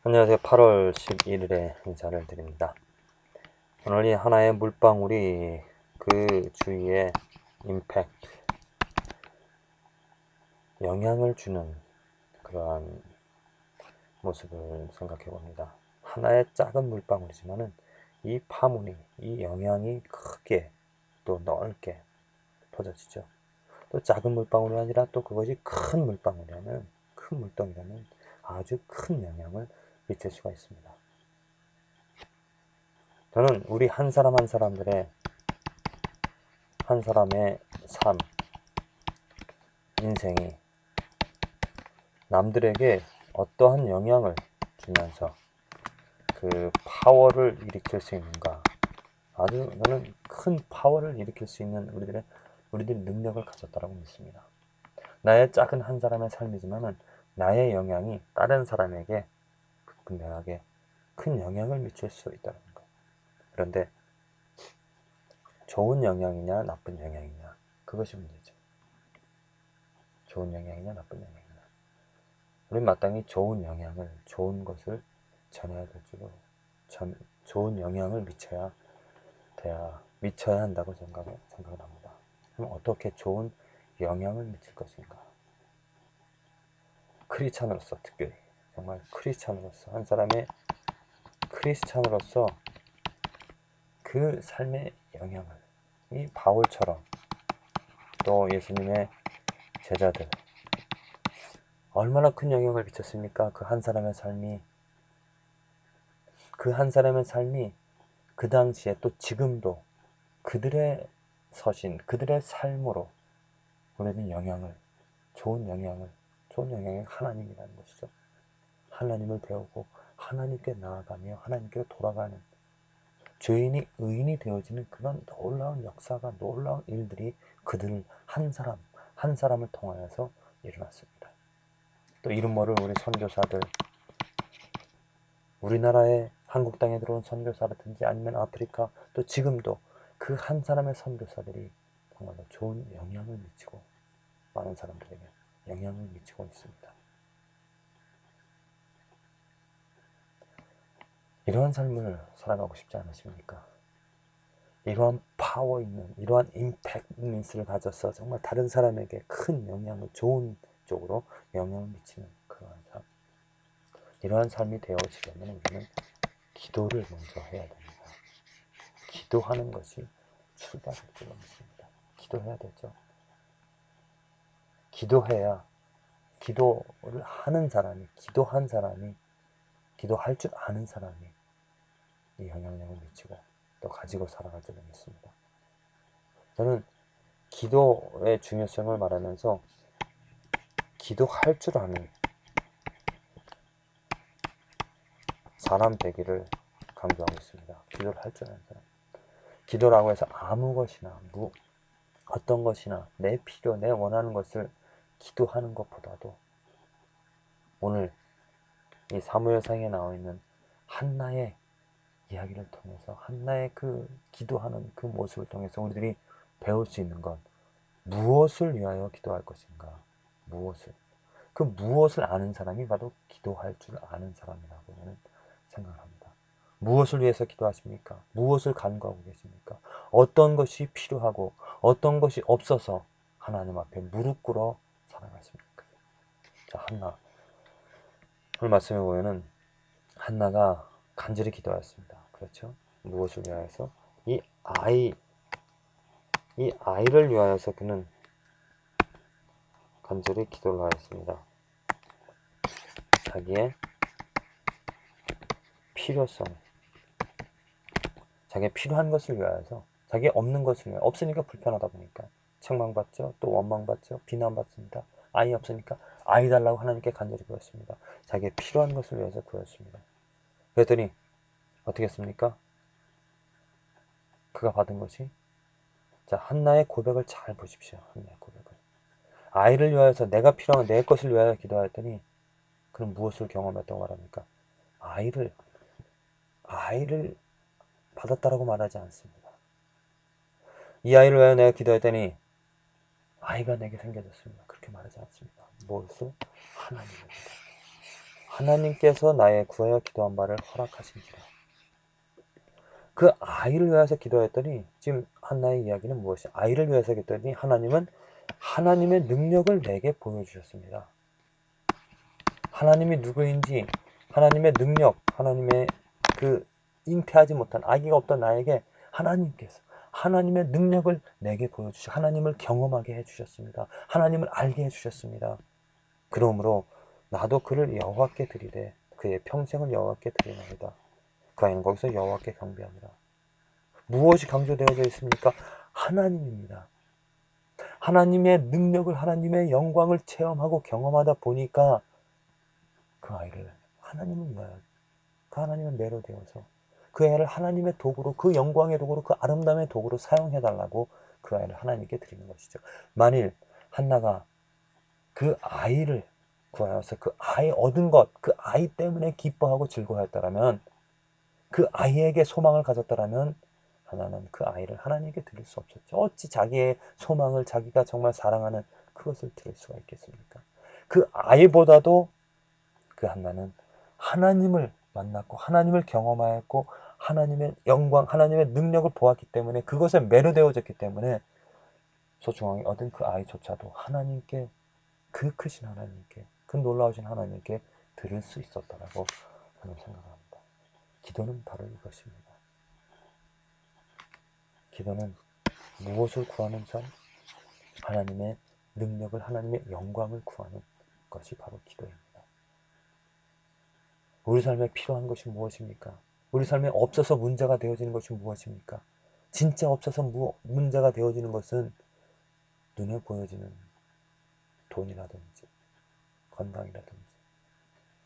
안녕하세요. 8월 11일에 인사를 드립니다. 오늘 이 하나의 물방울이 그 주위에 임팩트, 영향을 주는 그러한 모습을 생각해 봅니다. 하나의 작은 물방울이지만은 이 파문이, 이 영향이 크게 또 넓게 퍼져지죠. 또 작은 물방울이 아니라 또 그것이 큰 물덩이라면 아주 큰 영향을 미칠 수가 있습니다. 저는 우리 한 사람 한 사람들의 한 사람의 삶, 인생이 남들에게 어떠한 영향을 주면서 그 파워를 일으킬 수 있는가. 아주 저는 큰 파워를 일으킬 수 있는 우리들의 능력을 가졌다고 믿습니다. 나의 작은 한 사람의 삶이지만은 나의 영향이 다른 사람에게 분명하게 큰 영향을 미칠 수 있다는 것. 그런데 좋은 영향이냐 나쁜 영향이냐 그것이 문제죠. 좋은 영향이냐 나쁜 영향이냐. 우린 마땅히 좋은 영향을, 좋은 것을 전해야 될지도 좋은 영향을 미쳐야 한다고 생각을 합니다. 그럼 어떻게 좋은 영향을 미칠 것인가? 크리스찬으로서 특별히 정말 크리스찬으로서 한 사람의 크리스찬으로서 그 삶의 영향을 이 바울처럼 또 예수님의 제자들 얼마나 큰 영향을 미쳤습니까? 그 한 사람의 삶이 그 당시에 또 지금도 그들의 그들의 삶으로 우리는 좋은 영향을 하나님이라는 것이죠. 하나님을 배우고 하나님께 나아가며 하나님께 돌아가는 죄인이 의인이 되어지는 그런 놀라운 역사가 놀라운 일들이 그들 한 사람을 통하여서 일어났습니다. 또 이름 모를 우리 선교사들 우리나라에 한국 땅에 들어온 선교사라든지 아니면 아프리카 또 지금도 그 한 사람의 선교사들이 정말로 좋은 영향을 미치고 많은 사람들에게 영향을 미치고 있습니다. 이러한 삶을 살아가고 싶지 않으십니까? 이러한 파워 있는 이러한 임팩트를 가져서 정말 다른 사람에게 큰 영향을 좋은 쪽으로 영향을 미치는 그러한 삶. 이러한 삶이 되어지려면 우리는 기도를 먼저 해야 됩니다. 기도하는 것이 출발일 줄로 믿습니다. 기도해야 되죠. 기도해야 기도를 하는 사람이 기도할 줄 아는 사람이 이 영향력을 미치고 또 가지고 살아갈 줄로 믿습니다. 저는 기도의 중요성을 말하면서 기도할 줄 아는 사람 되기를 강조하고 있습니다. 기도를 할 줄 아는 사람. 기도라고 해서 아무 것이나 어떤 것이나 내 필요, 내 원하는 것을 기도하는 것보다도 오늘 이 사무엘상에 나와 있는 한나의 이야기를 통해서 한나의 그 기도하는 그 모습을 통해서 우리들이 배울 수 있는 건 무엇을 위하여 기도할 것인가? 무엇을 아는 사람이 바로 기도할 줄 아는 사람이라고 저는 생각합니다. 무엇을 위해서 기도하십니까? 무엇을 간구하고 계십니까? 어떤 것이 필요하고 어떤 것이 없어서 하나님 앞에 무릎 꿇어 살아가십니까? 자, 한나. 오늘 말씀에 보면은 한나가 간절히 기도하였습니다. 그렇죠? 무엇을 위하여서? 이 아이를 위하여서 그는 간절히 기도를 하였습니다. 자기의 필요성, 자기의 필요한 것을 위하여서, 자기의 없는 것을 위하여, 없으니까 불편하다 보니까 책망받죠, 또 원망받죠, 비난받습니다. 아이 없으니까 아이 달라고 하나님께 간절히 구했습니다. 자기의 필요한 것을 위해서 구했습니다. 그랬더니 어떻게 했습니까? 그가 받은 것이 자, 한나의 고백을 잘 보십시오. 한나의 고백을. 아이를 위하여서 내가 필요한 내 것을 위하여 기도하였더니 그는 무엇을 경험했다고 말합니까? 아이를 받았다라고 말하지 않습니다. 이 아이를 위하여 내가 기도했더니 아이가 내게 생겨졌습니다. 그렇게 말하지 않습니다. 무엇을? 하나님입니다. 하나님께서 나의 구하여 기도한 바를 허락하신지라. 그 아이를 위해서 기도했더니 지금 한나의 이야기는 무엇이? 아이를 위해서 기도했더니 하나님은 하나님의 능력을 내게 보여주셨습니다. 하나님이 누구인지, 하나님의 능력, 하나님의 그 잉태하지 못한 아기가 없던 나에게 하나님께서 하나님의 능력을 내게 보여주셔 하나님을 경험하게 해주셨습니다. 하나님을 알게 해주셨습니다. 그러므로 나도 그를 여호와께 드리되 그의 평생을 여호와께 드리나이다. 그 아이는 거기서 여호와께 경배하니라. 무엇이 강조되어져 있습니까? 하나님입니다. 하나님의 능력을, 하나님의 영광을 체험하고 경험하다 보니까 그 아이를 하나님을 위하여, 그 하나님의 매로 되어서 그 아이를 하나님의 도구로, 그 영광의 도구로, 그 아름다움의 도구로 사용해달라고 그 아이를 하나님께 드리는 것이죠. 만일 한나가 그 아이를 구하여서 그 아이 얻은 것, 그 아이 때문에 기뻐하고 즐거워했다라면, 그 아이에게 소망을 가졌다라면 하나는 그 아이를 하나님께 드릴 수 없었죠. 어찌 자기의 소망을 자기가 정말 사랑하는 그것을 드릴 수가 있겠습니까? 그 아이보다도 그 한나는 하나님을 만났고 하나님을 경험하였고 하나님의 영광, 하나님의 능력을 보았기 때문에 그것에 매료되어졌기 때문에 소중하게 얻은 그 아이조차도 하나님께, 그 크신 하나님께, 그 놀라우신 하나님께 드릴 수 있었다라고 저는 생각합니다. 기도는 바로 이것입니다. 기도는 무엇을 구하는 삶? 하나님의 능력을, 하나님의 영광을 구하는 것이 바로 기도입니다. 우리 삶에 필요한 것이 무엇입니까? 우리 삶에 없어서 문제가 되어지는 것이 무엇입니까? 진짜 없어서 문제가 되어지는 것은 눈에 보여지는 돈이라든지 건강이라든지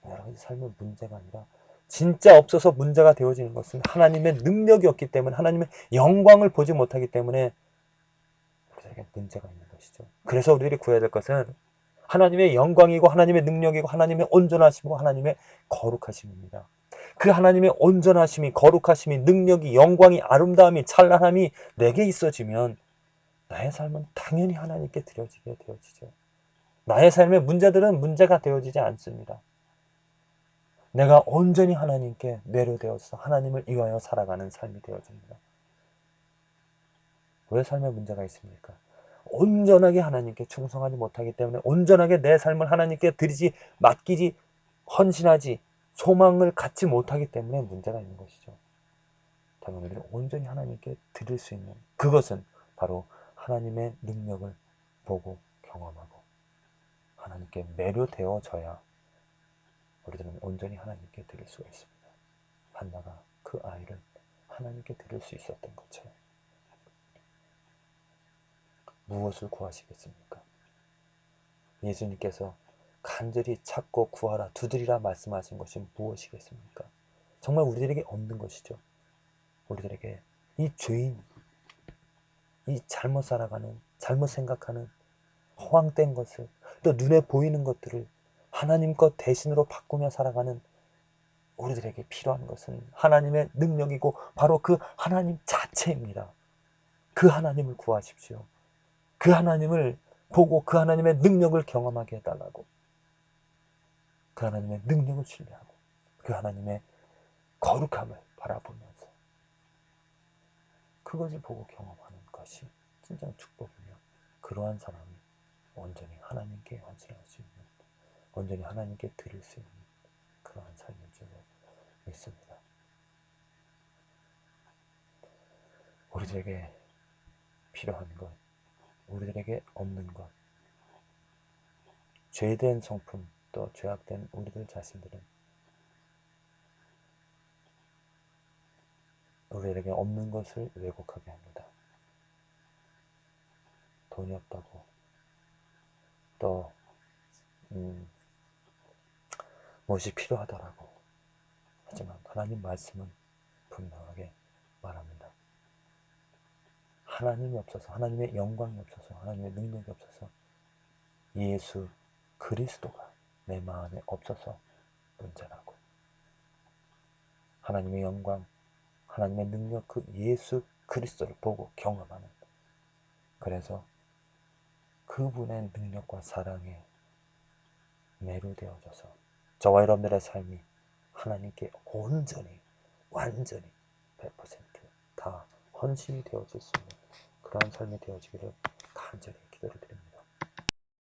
여러 가지 삶의 문제가 아니라, 진짜 없어서 문제가 되어지는 것은 하나님의 능력이 없기 때문에, 하나님의 영광을 보지 못하기 때문에 우리에게 문제가 있는 것이죠. 그래서 우리들이 구해야 될 것은 하나님의 영광이고 하나님의 능력이고 하나님의 온전하심이고 하나님의 거룩하심입니다. 그 하나님의 온전하심이, 거룩하심이, 능력이, 영광이, 아름다움이, 찬란함이 내게 있어지면 나의 삶은 당연히 하나님께 드려지게 되어지죠. 나의 삶의 문제들은 문제가 되어지지 않습니다. 내가 온전히 하나님께 매료되어서 하나님을 위하여 살아가는 삶이 되어집니다. 왜 삶에 문제가 있습니까? 온전하게 하나님께 충성하지 못하기 때문에, 온전하게 내 삶을 하나님께 드리지, 맡기지, 헌신하지, 소망을 갖지 못하기 때문에 문제가 있는 것이죠. 당연히 우리는 온전히 하나님께 드릴 수 있는 그것은 바로 하나님의 능력을 보고 경험하고 하나님께 매료되어져야 우리들은 온전히 하나님께 드릴 수가 있습니다. 한나가 그 아이를 하나님께 드릴 수 있었던 것처럼 무엇을 구하시겠습니까? 예수님께서 간절히 찾고 구하라, 두드리라 말씀하신 것이 무엇이겠습니까? 정말 우리들에게 없는 것이죠. 우리들에게 이 죄인, 이 잘못 살아가는, 잘못 생각하는 허황된 것을, 또 눈에 보이는 것들을 하나님 것 대신으로 바꾸며 살아가는 우리들에게 필요한 것은 하나님의 능력이고 바로 그 하나님 자체입니다. 그 하나님을 구하십시오. 그 하나님을 보고 그 하나님의 능력을 경험하게 해달라고, 그 하나님의 능력을 신뢰하고 그 하나님의 거룩함을 바라보면서 그것을 보고 경험하는 것이 진정 축복이며, 그러한 사람이 온전히 하나님께 헌신할 수 있는, 온전히 하나님께 드릴 수 있는 그러한 삶인 줄 믿습니다. 우리들에게 필요한 것, 우리들에게 없는 것, 죄된 성품, 또 죄악된 우리들 자신들은 우리에게 없는 것을 왜곡하게 합니다. 돈이 없다고, 또 무엇이 필요하다라고. 하지만 하나님 말씀은 분명하게 말합니다. 하나님이 없어서, 하나님의 영광이 없어서, 하나님의 능력이 없어서, 예수 그리스도가 내 마음에 없어서 문제라고. 하나님의 영광, 하나님의 능력, 그 예수 그리스도를 보고 경험하는, 그래서 그분의 능력과 사랑에 매료되어져서 저와 여러분들의 삶이 하나님께 온전히, 완전히 100%다 헌신이 되어질 수 있는 그러한 삶이 되어지기를 간절히 기도를 드립니다.